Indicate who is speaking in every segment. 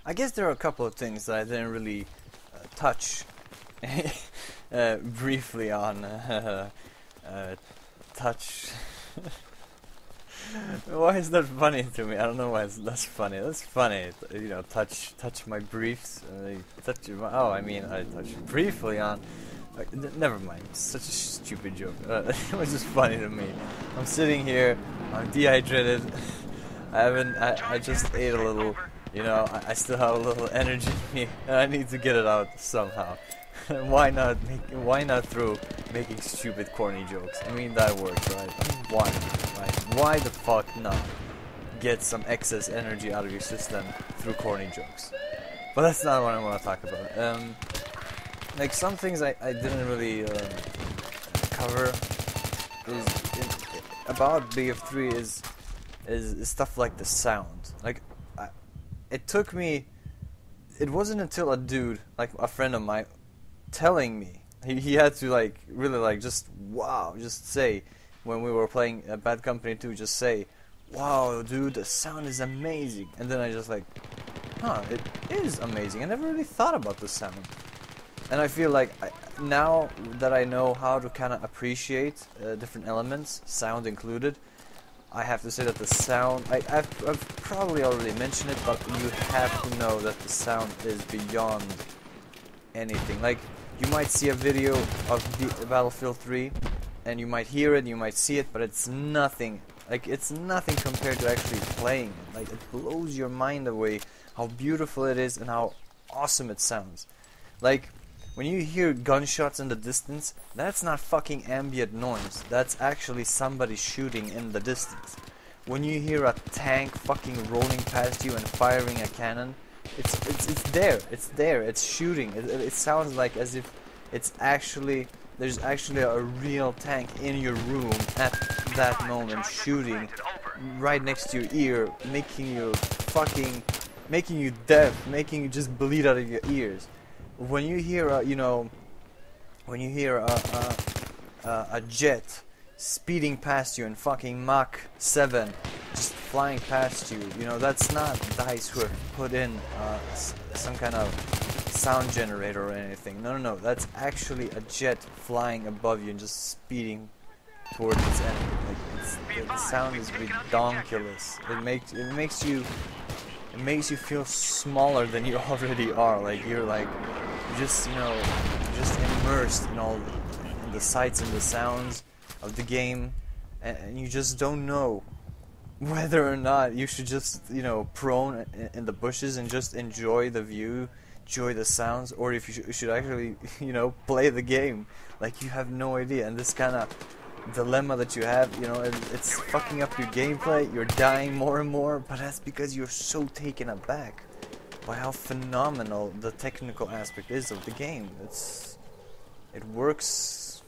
Speaker 1: I guess there are a couple of things that I didn't really touch briefly on. Touch. Why is that funny to me? I don't know why that's funny. That's funny. You know, touch my briefs. Oh, I mean, I touched briefly on. Never mind. It's such a stupid joke. It was just funny to me. I'm sitting here. I'm dehydrated. I just ate a little. You know, I still have a little energy in me, and I need to get it out somehow. Why not through making stupid, corny jokes? I mean, that works, right? I mean, why? Right? Why the fuck not get some excess energy out of your system through corny jokes? But that's not what I want to talk about. Like some things I didn't really cover about BF3 is stuff like the sound. Like it took me. It wasn't until a dude, like a friend of mine, telling me he had to like really like just say when we were playing Bad Company 2, just say, wow dude, the sound is amazing. And then I just like, huh, it is amazing. I never really thought about the sound. And I feel like now that I know how to kind of appreciate different elements, sound included, I have to say that the sound, I've probably already mentioned it, but you have to know that the sound is beyond anything. Like, you might see a video of Battlefield 3, and you might hear it, you might see it, but it's nothing. Like, it's nothing compared to actually playing it. Like, it blows your mind away how beautiful it is and how awesome it sounds. Like, when you hear gunshots in the distance, that's not fucking ambient noise. That's actually somebody shooting in the distance. When you hear a tank fucking rolling past you and firing a cannon, it's there. It's there. It's shooting. It sounds like as if it's actually there's actually a real tank in your room at that moment shooting right next to your ear, making you deaf, making you just bleed out of your ears. When you hear a jet speeding past you in fucking Mach 7, just flying past you, you know, that's not DICE who have put in some kind of sound generator or anything. No, that's actually a jet flying above you and just speeding towards its enemy. Like, the sound is redonkulous. It makes you feel smaller than you already are. Like, you're just immersed in all the sights and the sounds of the game, and you just don't know whether or not you should just, you know, prone in the bushes and just enjoy the view, enjoy the sounds, or if you should actually, you know, play the game. Like, you have no idea, and this kind of dilemma that you have, you know, it's fucking up your gameplay. You're dying more and more, but that's because you're so taken aback by how phenomenal the technical aspect is of the game. It works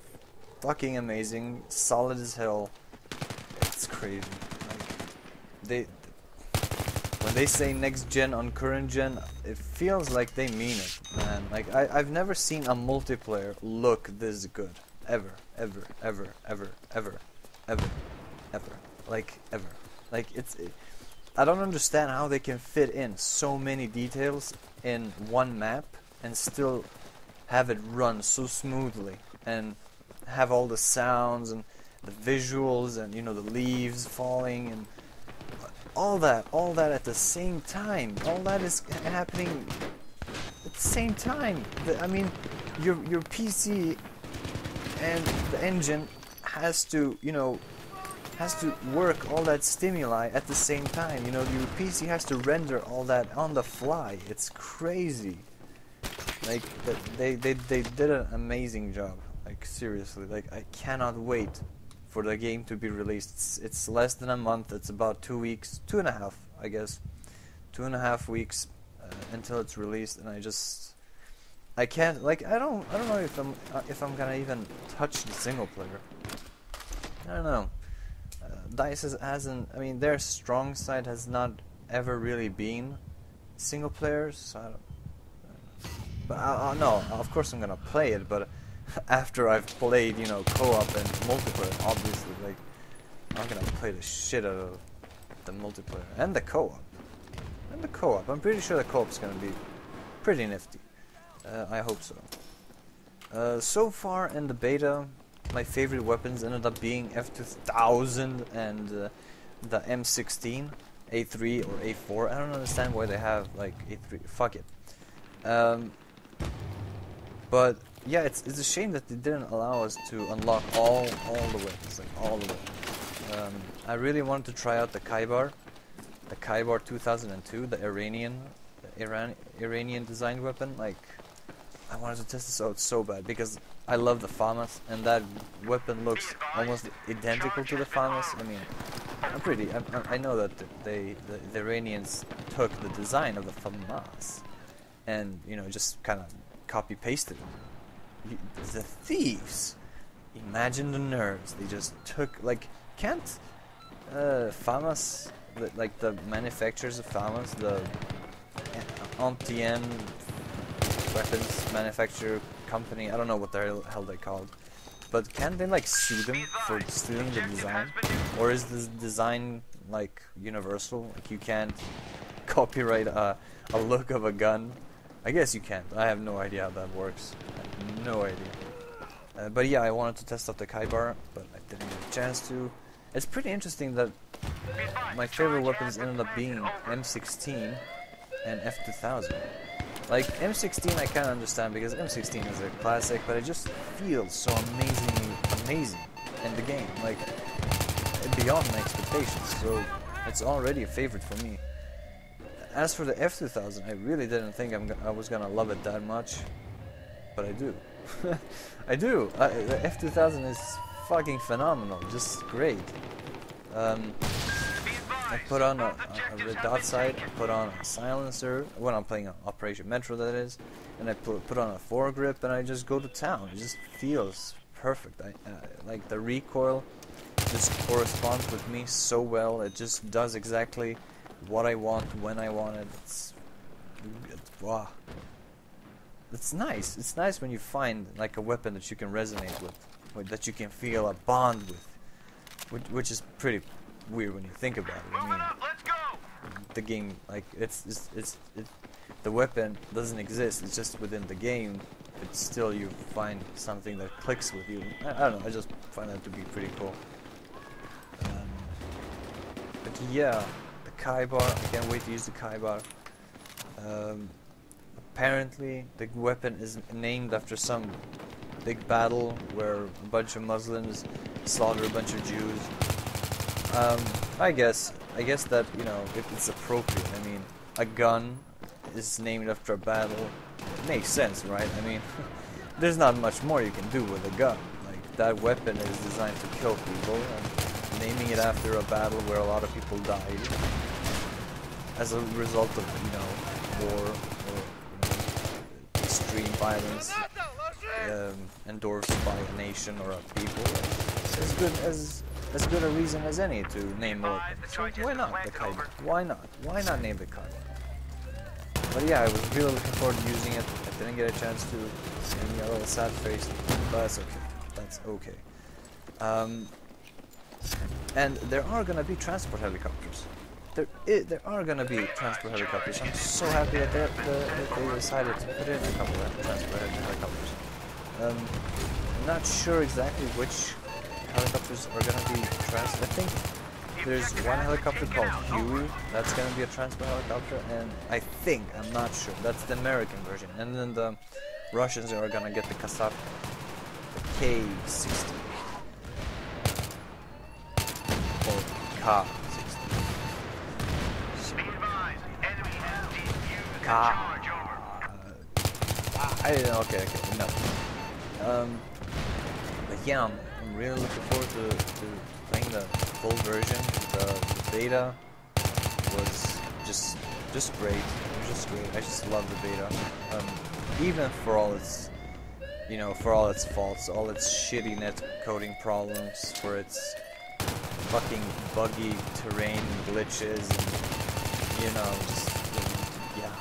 Speaker 1: fucking amazing, solid as hell. It's crazy. Like, when they say next gen on current gen, it feels like they mean it, man. Like, I've never seen a multiplayer look this good. Ever. Like, ever. Like, I don't understand how they can fit in so many details in one map and still have it run so smoothly and have all the sounds and the visuals and, you know, the leaves falling and all that at the same time. All that is happening at the same time. I mean, your PC and the engine has to, you know, work all that stimuli at the same time. You know, your PC has to render all that on the fly. It's crazy. Like, they did an amazing job. Like, seriously. Like, I cannot wait for the game to be released. It's less than a month. It's about 2 weeks, 2.5, I guess, 2.5 weeks until it's released, and I can't, like, I don't know if I'm gonna even touch the single player. I don't know. DICE hasn't. I mean, their strong side has not ever really been single players. So I don't. But no, of course I'm gonna play it, but after I've played, you know, co-op and multiplayer, obviously, like, I'm gonna play the shit out of the multiplayer and the co-op. And the co-op. I'm pretty sure the co-op's gonna be pretty nifty. I hope so. So far in the beta, my favorite weapons ended up being F2000 and the M16, A3 or A4. I don't understand why they have like A3. Fuck it. But yeah, it's a shame that they didn't allow us to unlock all the weapons, like all the weapons. I really wanted to try out the Kaibar 2002, the Iranian designed weapon. Like, I wanted to test this out so bad because I love the FAMAS, and that weapon looks almost identical to the FAMAS. I mean, I know that the Iranians took the design of the FAMAS and, you know, just kind of copy pasted it. The thieves! Imagine the nerves. They just took, like, can't FAMAS, like the manufacturers of FAMAS, the anti-N weapons manufacturer company, I don't know what the hell they're called, but can't they like sue them for stealing the design? Or is this design like universal? Like you can't copyright a look of a gun? I guess you can't. I have no idea how that works. I have no idea. But yeah, I wanted to test out the Kaibar, but I didn't get a chance to. It's pretty interesting that my favorite weapons ended up being M16 and F2000. Like, M16 I kind of understand because M16 is a classic, but it just feels so amazing in the game. Like, beyond my expectations, so it's already a favorite for me. As for the F2000, I really didn't think I was gonna love it that much, but I do. I do! The F2000 is fucking phenomenal, just great. I put on a red dot sight, I put on a silencer, when I'm playing Operation Metro that is, and I put on a foregrip and I just go to town. It just feels perfect. Like the recoil just corresponds with me so well, it just does exactly what I want when I want it. Wow. It's nice. It's nice when you find like a weapon that you can resonate with, that you can feel a bond with, which is pretty weird when you think about it. I mean, the game, like, the weapon doesn't exist, it's just within the game, but still you find something that clicks with you. I don't know, I just find that to be pretty cool. But yeah, the Kaibar, I can't wait to use the Kaibar. Apparently the weapon is named after some big battle where a bunch of Muslims slaughtered a bunch of Jews. I guess that, you know, if it's appropriate. I mean, a gun is named after a battle. It makes sense, right? I mean, there's not much more you can do with a gun. Like, that weapon is designed to kill people, and naming it after a battle where a lot of people died as a result of, you know, war or, you know, extreme violence endorsed by a nation or a people. As good a reason as any to name a weapon. So why not the Kaibar? Why not? Why not name the Kaibar? But yeah, I was really looking forward to using it. I didn't get a chance to. Giving me a little sad face, but that's okay. That's okay. And there are gonna be transport helicopters. There are gonna be transport helicopters. I'm so happy that they decided to put in a couple of transport helicopters. I'm not sure exactly which helicopters are gonna be transferred. I think there's one helicopter called Huey, that's gonna be a transport helicopter, and I'm not sure, that's the American version. And then the Russians are gonna get the Kasap, the K-60, or K-60. Okay, no. But yeah, I'm really looking forward to playing the full version. The beta was just great. It was just great. I just love the beta. Even for all its, you know, for all its faults, all its shitty net coding problems, for its fucking buggy terrain glitches, and, you know, just, yeah.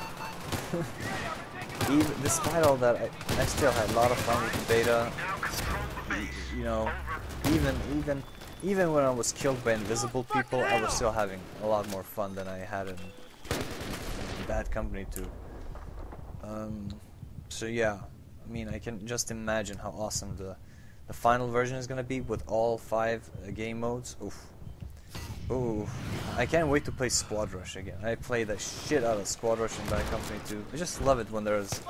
Speaker 1: Even despite all that, I still had a lot of fun with the beta. You know, even when I was killed by invisible people, I was still having a lot more fun than I had in Bad Company 2. So yeah, I mean, I can just imagine how awesome the final version is gonna be with all 5 game modes. Oof. Ooh, I can't wait to play Squad Rush again. I play the shit out of Squad Rush in Bad Company 2. I just love it when there's,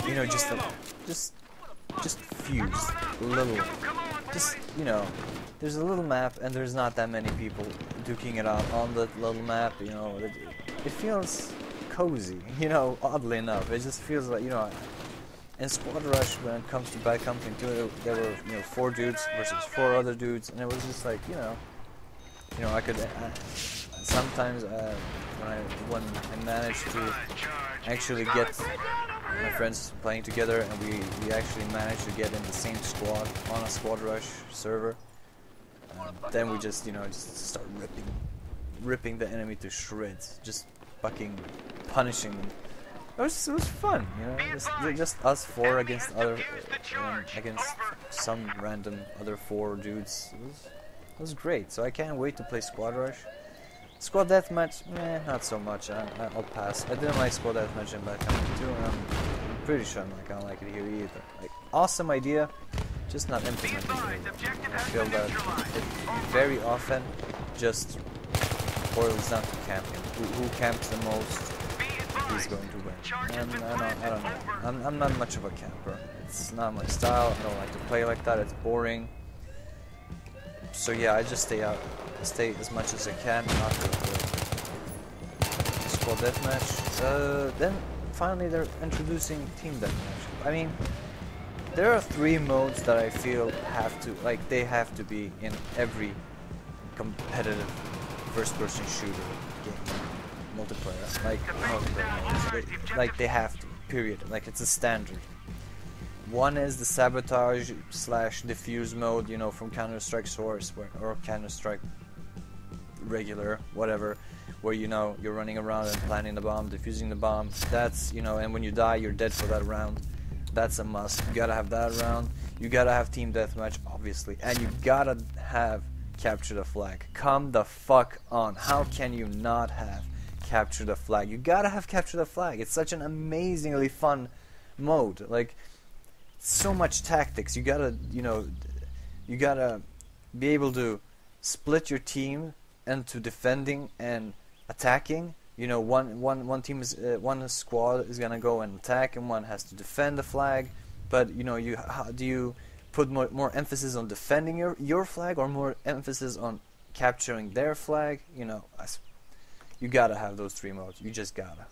Speaker 1: you know, just fused little, just, you know, there's a little map and there's not that many people duking it out on the little map. You know, it feels cozy. You know, oddly enough, it just feels like, you know. In Squad Rush, when it comes to Bad Company 2, there were, you know, 4 dudes versus 4 other dudes, and it was just like, you know, I could sometimes when I managed to actually get my friends playing together, and we actually managed to get in the same squad on a Squad Rush server, then we just, you know, just start ripping the enemy to shreds, just fucking punishing them. It was fun, you know, just us 4 against against some random other 4 dudes. It was great. So I can't wait to play Squad Rush. Squad Deathmatch, not so much. I'll pass. I didn't like Squad Deathmatch in Bad Company 2, and I'm pretty sure I'm not gonna like it here either. Like, awesome idea, just not implemented. I feel that it very often just boils down to camping. Who camps the most? He's going to win. And I don't know. I'm not much of a camper. It's not my style. I don't like to play like that. It's boring. So yeah, I just stay as much as I can after the Squad Deathmatch. Then finally they're introducing Team Deathmatch. I mean, there are 3 modes that I feel they have to be in every competitive first-person shooter game. Multiplayer, like they have to, period. Like, it's a standard. One is the Sabotage / Defuse mode, you know, from Counter-Strike Source, or Counter-Strike regular, whatever, where, you know, you're running around and planting the bomb, defusing the bomb. That's, you know, and when you die, you're dead for that round. That's a must. You gotta have that round. You gotta have Team Deathmatch, obviously, and you gotta have Capture the Flag. Come the fuck on. How can you not have Capture the Flag? You gotta have Capture the Flag. It's such an amazingly fun mode. Like, so much tactics. You gotta, you know, you gotta be able to split your team into defending and attacking. You know, one team is one squad is gonna go and attack, and one has to defend the flag. But, you know, how do you put more emphasis on defending your flag, or more emphasis on capturing their flag? You know, you gotta have those 3 modes. You just gotta.